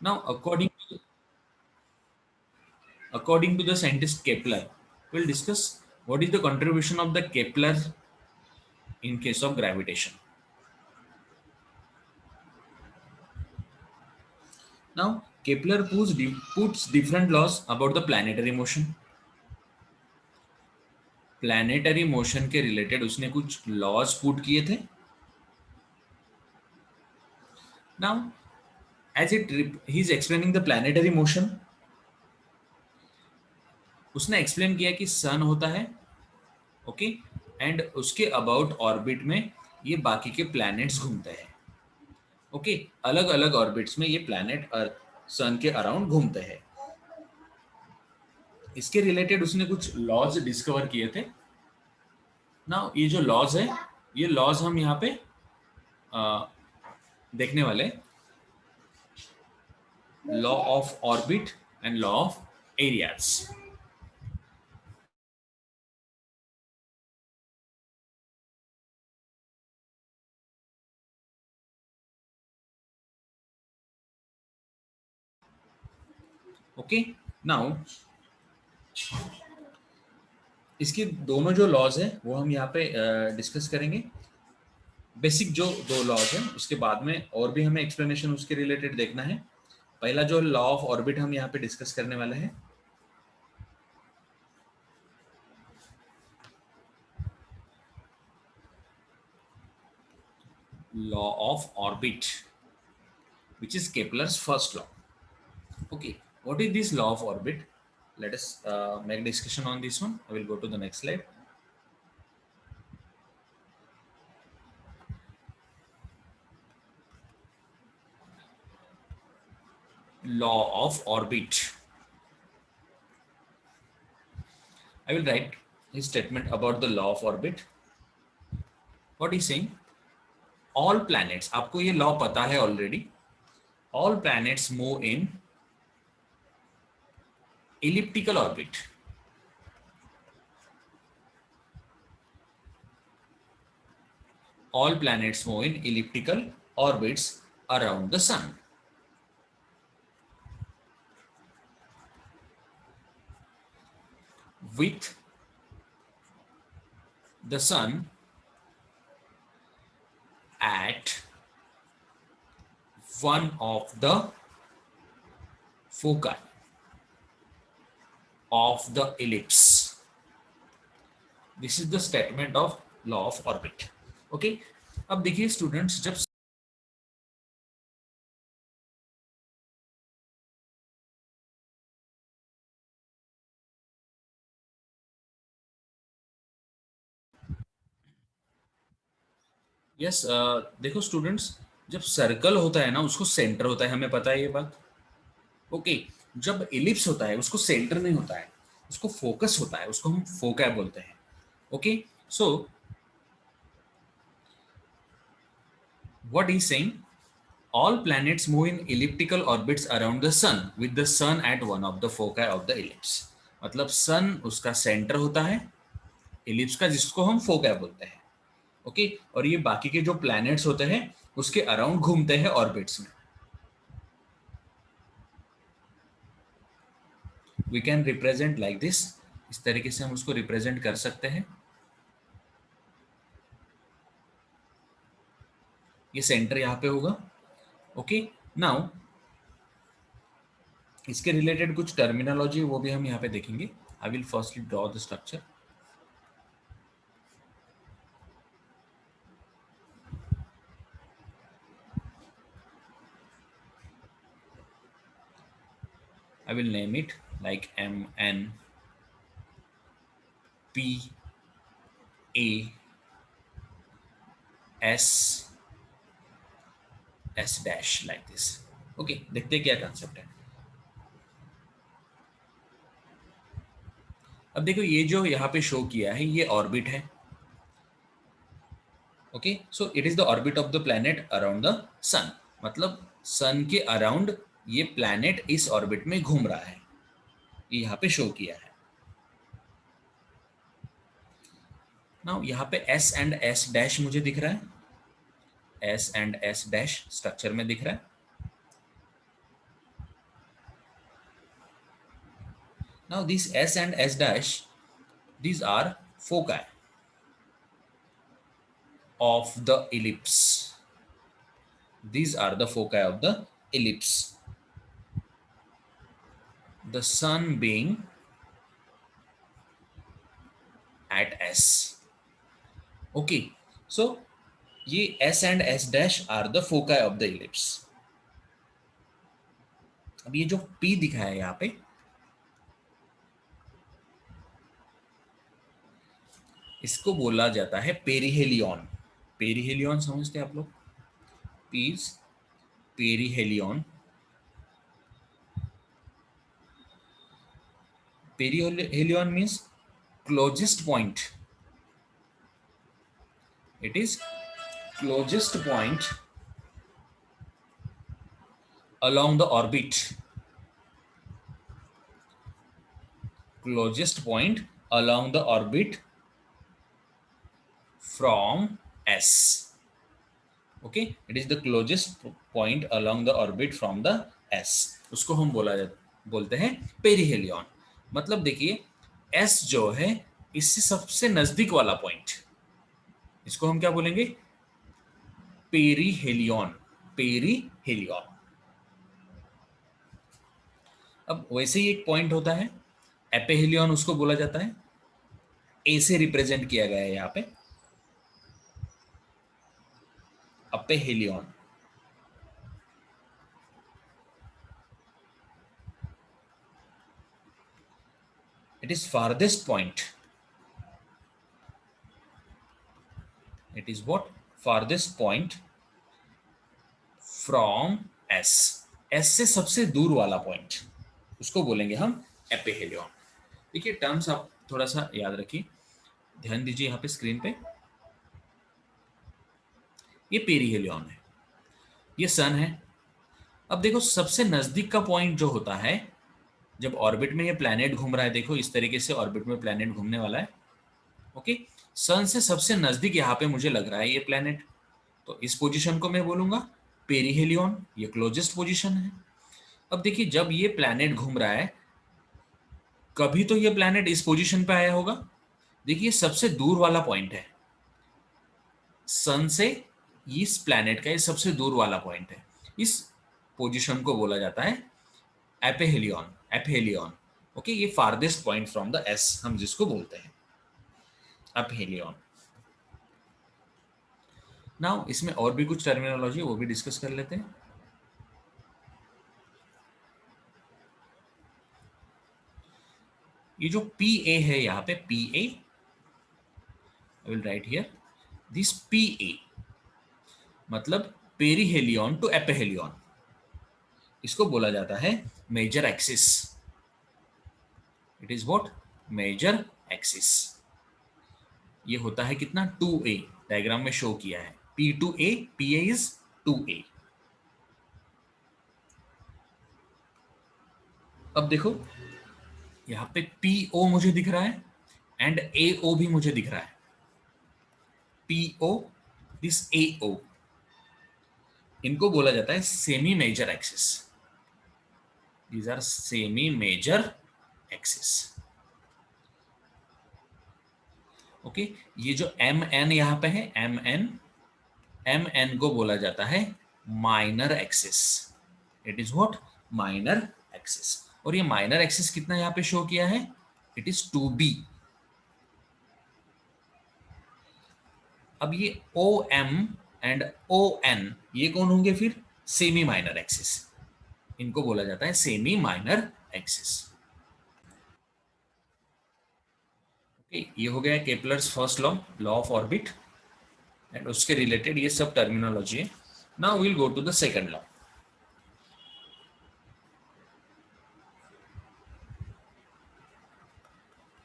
Now, according to the scientist Kepler, we'll discuss what is the contribution of the Kepler in case of gravitation. Now, Kepler puts different laws about the planetary motion. Planetary motion के related उसने कुछ laws put किए थे. Now as it he is explaining the planetary motion. उसने explain किया कि sun होता है, ओके, एंड उसके अबाउट ऑर्बिट में ये बाकी के प्लैनेट्स घूमते हैं. ओके, अलग अलग ऑर्बिट्स में ये प्लैनेट अर्थ सन के अराउंड घूमते हैं. इसके रिलेटेड उसने कुछ लॉज डिस्कवर किए थे. नाउ ये जो लॉज है, ये लॉज हम यहाँ पे देखने वाले. Law of orbit and law of areas. Okay, now इसके दोनों जो लॉज है वो हम यहाँ पे डिस्कस करेंगे. बेसिक जो दो लॉज है, उसके बाद में और भी हमें एक्सप्लेनेशन उसके रिलेटेड देखना है. पहला जो लॉ ऑफ ऑर्बिट हम यहाँ पे डिस्कस करने वाले हैं. Law of orbit, which is Kepler's first law. Okay, what is this law of orbit? Let us make discussion on this one. I will go to the next slide. Law of orbit. I will write his statement about the law of orbit. What is saying? All planets, आपको ये law पता है already. All planets move in elliptical orbit. All planets move in elliptical orbits around the sun. With the sun at one of the foci of the ellipse. This is the statement of law of orbit. Okay, अब देखिए students, जब yes देखो students, जब circle होता है ना उसको centre होता है, हमें पता है ये बात. ओके, जब इलिप्स होता है उसको सेंटर नहीं होता है, उसको फोकस होता है, उसको हम फोका बोलते हैं. Okay, so what is saying, all planets move in elliptical orbits around the sun with the sun at one of the foci of the ellipse. मतलब सन उसका सेंटर होता है इलिप्स का, जिसको हम फोका बोलते हैं. ओके, और ये बाकी के जो प्लैनेट्स होते हैं उसके अराउंड घूमते हैं ऑर्बिट्स में. We can represent like this. इस तरीके से हम उसको रिप्रेजेंट कर सकते हैं. ये सेंटर यहाँ पे होगा. ओके, नाउ इसके रिलेटेड कुछ टर्मिनोलॉजी वो भी हम यहाँ पे देखेंगे. I will firstly draw the structure. I will name it like M N P A S S dash like this. Okay, देखते हैं क्या कंसेप्ट है. अब देखो ये जो यहाँ पे शो किया है ये ऑर्बिट है. Okay, so it is the orbit of the planet around the sun. मतलब सन के अराउंड ये प्लैनेट इस ऑर्बिट में घूम रहा है, ये यहाँ पे शो किया है. नाउ यहाँ पे S एंड S डैश मुझे दिख रहा है. S and S dash structure में दिख रहा है. Now these S and S dash, these are foci of the ellipse. These are the foci of the ellipse. The sun being at S. Okay, so ये S and S dash are the foci of the ellipse. अब ये जो P दिखा है यहाँ पे, इसको बोला जाता है पेरिहेलियन. पेरिहेलियन समझते हैं आप लोग? पीस perihelion. Perihelion means closest point. It is closest point along the orbit. Closest point along the orbit from S. Okay, it is the closest point along the orbit from the S. उसको हम बोलते हैं perihelion. मतलब देखिए S जो है इससे सबसे नजदीक वाला पॉइंट, इसको हम क्या बोलेंगे? पेरिहेलियन. पेरिहेलियन. अब वैसे ही एक पॉइंट होता है एपेहेलियन, उसको बोला जाता है. ए से रिप्रेजेंट किया गया है यहाँ पे, अपेहेलियन. It is farthest point. It is what? Farthest point from S. S से सबसे दूर वाला पॉइंट, उसको बोलेंगे हम एपेहेलियन. देखिए टर्म्स आप थोड़ा सा याद रखिए, ध्यान दीजिए यहाँ पे स्क्रीन पे. ये पेरिहेलियन है, ये सन है. अब देखो सबसे नजदीक का पॉइंट जो होता है, जब ऑर्बिट में ये प्लैनेट घूम रहा है, देखो इस तरीके से ऑर्बिट में प्लैनेट घूमने वाला है. ओके, सन से सबसे नजदीक यहाँ पे मुझे लग रहा है ये प्लैनेट, तो इस पोजीशन को मैं बोलूंगा पेरिहेलियन. ये क्लोजेस्ट पोजीशन है. अब देखिए जब ये प्लैनेट घूम रहा है, कभी तो ये प्लैनेट इस पोजीशन पे आया होगा. देखिए सबसे दूर वाला पॉइंट है सन से, इस प्लैनेट का ये सबसे दूर वाला पॉइंट है. इस पोजीशन को बोला जाता है एपेहेलियन. एपेहेलियन. ओके, ये farthest point from the S हम जिसको बोलते हैं एपेहेलियन. नाउ इसमें और भी कुछ टर्मिनोलॉजी वो भी डिस्कस कर लेते हैं. ये जो पी ए है यहाँ पे, P A, I will write here this P A, मतलब पेरिहेलियन टू एपेहेलियन. इसको बोला जाता है major axis. It is what? Major axis. ये होता है कितना? 2a. डायग्राम में शो किया है P2A. PA is 2a. अब देखो यहाँ पे PO मुझे दिख रहा है एंड AO भी मुझे दिख रहा है. PO, दिस AO, इनको बोला जाता है semi major axis. These are semi major axis. Okay, ये जो MN यहाँ पे है, MN को बोला जाता है minor axis. It is what? Minor axis. और ये माइनर एक्सिस कितना यहाँ पे शो किया है? It is 2b. अब ये OM एंड ON ये कौन होंगे फिर? Semi minor axis. इनको बोला जाता है सेमी माइनर एक्सिस. ओके, ये हो गया Kepler's first law, law of orbit, and उसके रिलेटेड ये सब टर्मिनोलॉजी है. Now we will go to the second law.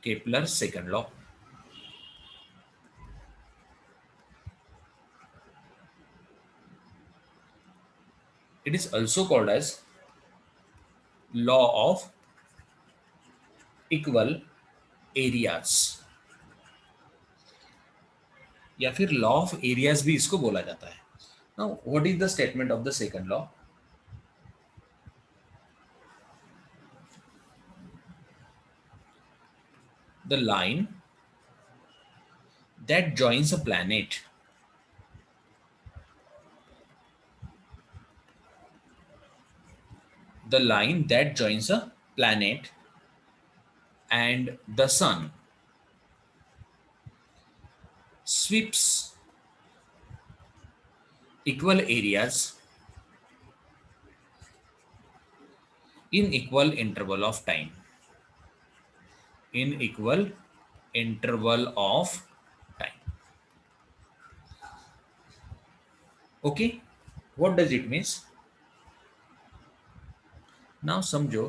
Kepler's second law. It is also called as law of equal areas, या फिर law of areas भी इसको बोला जाता है. Now what is the statement of the second law? the line that joins a planet the line that joins a planet and the sun sweeps equal areas in equal interval of time. In equal interval of time. Okay, what does it means? Now समझो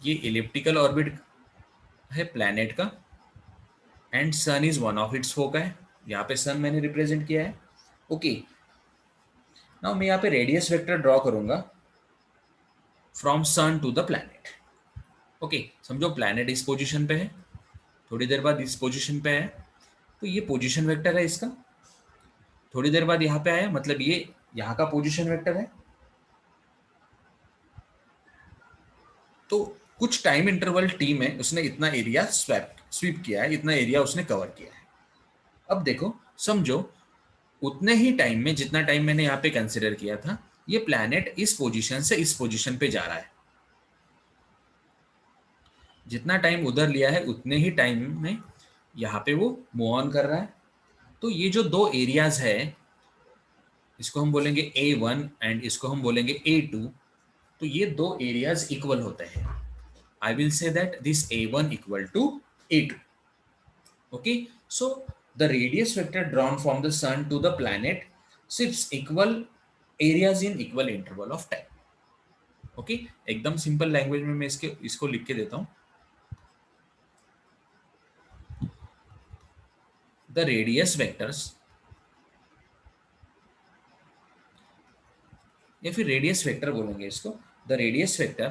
ये elliptical orbit है planet का and sun is one of its foci है. यहाँ पे सन मैंने represent किया है. ओके, नाउ मैं यहाँ पे रेडियस वेक्टर ड्रॉ करूंगा from sun to the planet. Okay, समझो प्लैनेट इस पोजीशन पे है, थोड़ी देर बाद इस पोजीशन पे है, तो ये पोजीशन वेक्टर है इसका. थोड़ी देर बाद यहाँ पे आया, मतलब ये यहाँ का पोजीशन वेक्टर है. तो कुछ टाइम इंटरवल टी में उसने इतना एरिया स्वीप किया है, इतना एरिया उसने कवर किया है. अब देखो, समझो उतने ही टाइम में जितना टाइम मैंने यहाँ पे कंसिडर किया था, ये प्लैनेट इस पोजीशन से इस पोजीशन पे जा रहा है. जितना टाइम उधर लिया है उतने ही टाइम में यहाँ पे वो मूव ऑन कर रहा है. तो ये जो दो एरियाज है, इसको हम बोलेंगे A1 एंड इसको हम बोलेंगे A2. तो ये दो एरियाज इक्वल होते हैं. I will say that this A1 equal to A2. Okay, so the radius vector drawn from the sun to the planet shifts equal areas in equal interval of time. Okay, एकदम simple language में मैं इसको लिख के देता हूं. The radius vectors या फिर रेडियस वेक्टर बोलेंगे इसको. The radius vector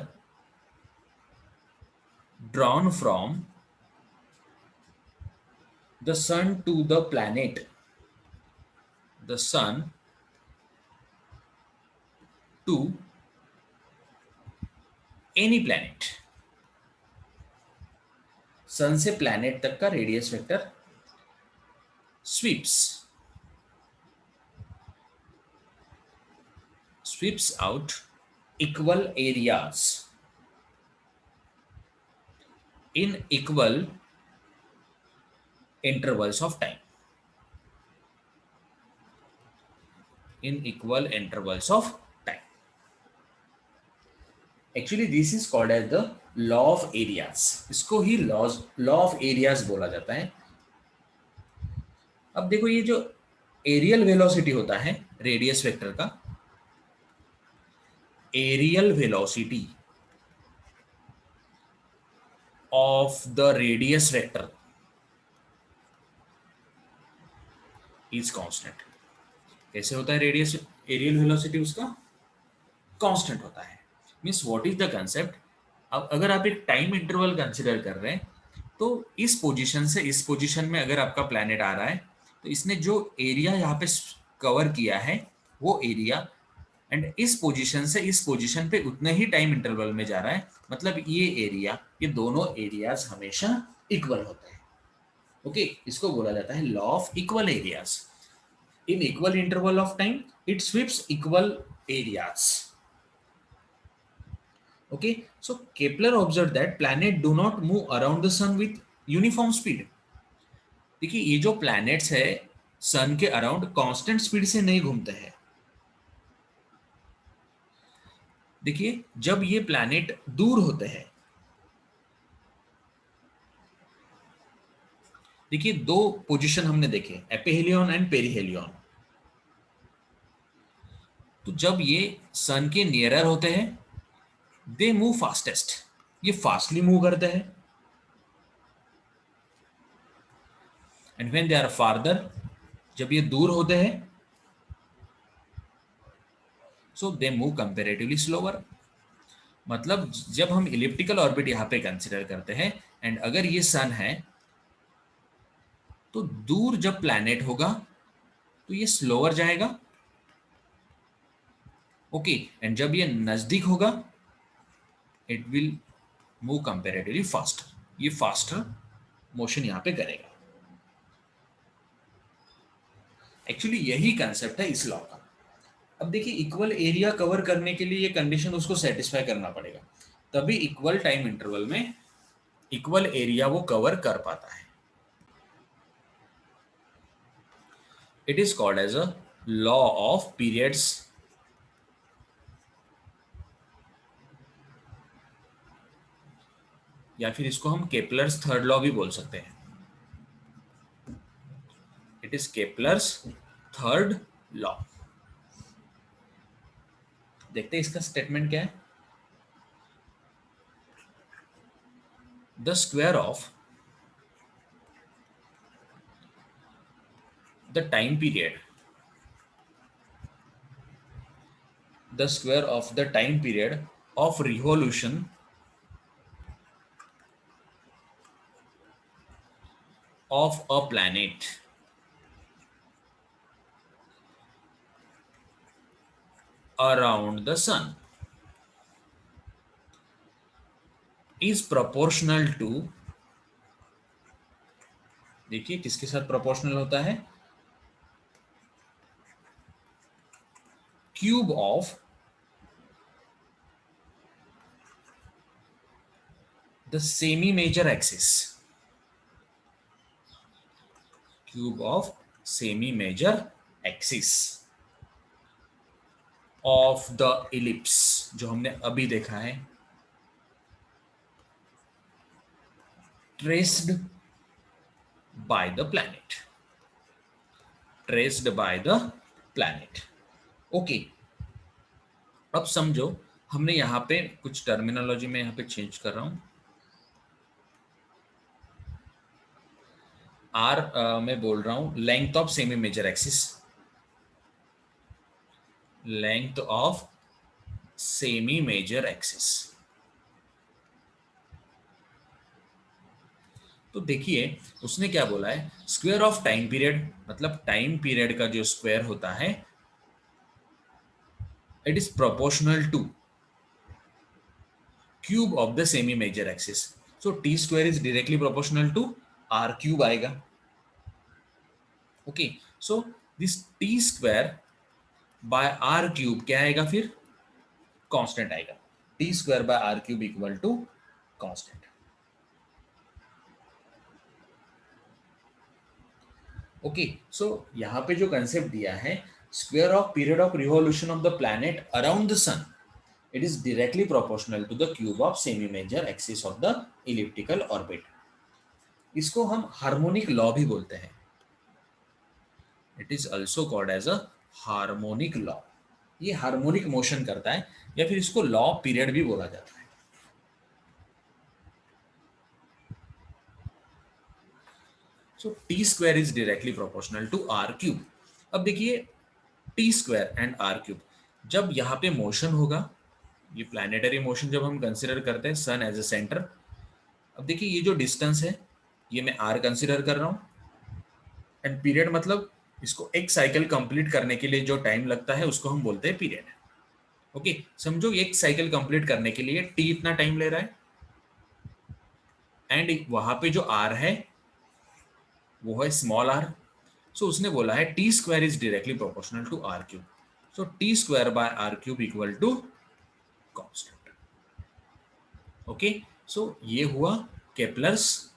drawn from the sun to the planet, the sun to any planet, सन से प्लैनेट तक का radius vector sweeps out equal areas in equal intervals of time. In equal intervals of time. Actually, this is called as the law of areas. इसको ही law of areas बोला जाता है. अब देखो, ये जो एरियल वेलोसिटी होता है रेडियस वेक्टर का, areal velocity of the radius vector is constant. कैसे होता है रेडियस एरियल वेलोसिटी? उसका कांस्टेंट होता है. Means what is the concept? अब अगर आप एक टाइम इंटरवल कंसिडर कर रहे हैं, तो इस पोजीशन से इस पोजीशन में अगर आपका प्लैनेट आ रहा है, तो इसने जो एरिया यहाँ पे कवर किया है वो एरिया, एंड इस पोजीशन से इस पोजीशन पे उतने ही टाइम इंटरवल में जा रहा है. मतलब ये एरिया, ये दोनों एरियाज हमेशा इक्वल होते हैं. ओके, इसको बोला जाता है law of equal areas. In equal interval of time it sweeps equal areas. Okay, so Kepler observed that planet do not move around the sun with uniform speed. देखिए, ये जो प्लैनेट्स है सन के अराउंड कांस्टेंट स्पीड से नहीं घूमते हैं. देखिए, जब ये प्लैनेट दूर होते हैं, देखिए दो पोजीशन हमने देखे, एपिहेलियन एंड पेरिहेलियन. तो जब ये सन के नियरर होते हैं, दे मूव फास्टेस्ट, ये फास्टली मूव करते हैं. And when they are farther, जब ये दूर होते हैं, so they move comparatively slower. मतलब जब हम इलिप्टिकल ऑर्बिट यहां पे कंसिडर करते हैं, एंड अगर ये सन है, तो दूर जब प्लैनेट होगा तो ये स्लोअर जाएगा. ओके, एंड जब ये नजदीक होगा, it will move comparatively faster. ये फास्टर मोशन यहाँ पे करेगा। एक्चुअली यही कंसेप्ट है इस लॉ का। अब देखिए, इक्वल एरिया कवर करने के लिए ये कंडीशन उसको सेटिस्फाई करना पड़ेगा, तभी इक्वल टाइम इंटरवल में इक्वल एरिया वो कवर कर पाता है। It is called as a law of periods, या फिर इसको हम केपलर्स थर्ड लॉ भी बोल सकते हैं। It is Kepler's third law. देखते हैं इसका स्टेटमेंट क्या है। The square of the time period, the square of the time period of revolution of a planet around the sun is proportional to, देखिए किसके साथ प्रोपोर्शनल होता है, cube of the semi major axis, cube of semi major axis of the ellipse, जो हमने अभी देखा है, traced by the planet, traced by the planet. Okay, अब समझो, हमने यहाँ पे कुछ टर्मिनोलॉजी में यहाँ पे चेंज कर रहा हूं। आर मैं बोल रहा हूं length of semi major axis, length of semi major axis. तो देखिए उसने क्या बोला है, स्क्वायर ऑफ टाइम पीरियड, मतलब टाइम पीरियड का जो स्क्वायर होता है, it is proportional to cube of the semi major axis. So T square is directly proportional to R cube आएगा। Okay, so this T square by R cube क्या आएगा फिर, constant आएगा। T square by R cube equal to constant. Okay, so यहां पे जो concept दिया है, square of period of revolution of the planet around the sun, it is directly proportional to the cube of semi major axis of the elliptical orbit. इसको हम harmonic law भी बोलते हैं। It is also called as a harmonic law. ये harmonic motion करता है, या फिर इसको लॉ पीरियड भी बोला जाता है। So T square is directly proportional to R cube. अब देखिए, T square and R cube, जब यहाँ पे मोशन होगा, ये प्लैनेटरी मोशन जब हम कंसिडर करते हैं सन एज ए सेंटर। अब देखिए ये जो डिस्टेंस है, ये मैं आर कंसिडर कर रहा हूँ, एंड पीरियड मतलब इसको एक साइकिल कंप्लीट करने के लिए जो टाइम लगता है उसको हम बोलते हैं पीरियड। ओके, समझो एक साइकिल कंप्लीट करने के लिए टी इतना टाइम ले रहा है, एंड वहां पे जो आर है वो है स्मॉल आर। सो उसने बोला है T square is directly proportional to R cube. So T square by R cube equal to constant. Okay, so ये हुआ केपलर्स